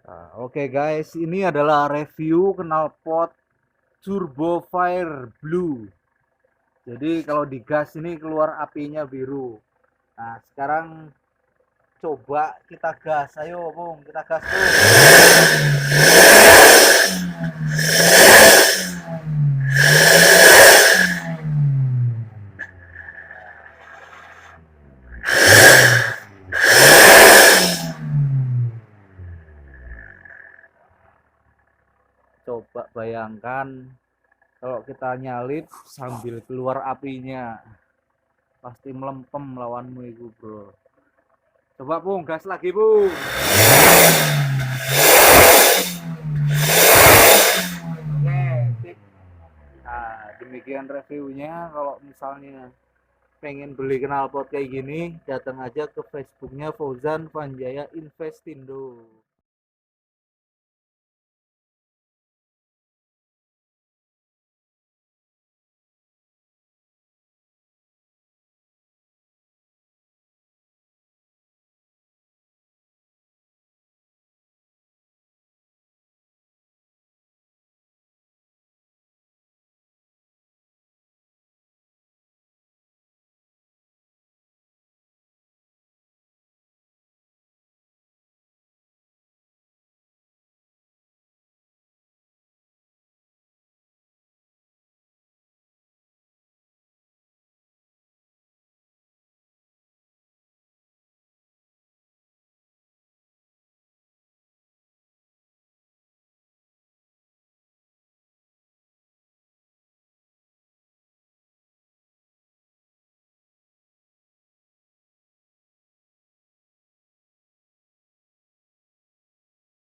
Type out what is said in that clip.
Nah, oke guys, ini adalah review knalpot Turbo Fire Blue. Jadi kalau digas ini keluar apinya biru. Nah, sekarang coba kita gas. Ayo, Bung, kita gas tuh. Coba bayangkan kalau kita nyalip sambil keluar apinya. Pasti melempem lawanmu itu, bro. Coba, Bung, gas lagi, Bung. Oke, sip. Nah, demikian reviewnya. Kalau misalnya pengen beli knalpot kayak gini, datang aja ke Facebooknya Fauzan Vanjaya Investindo.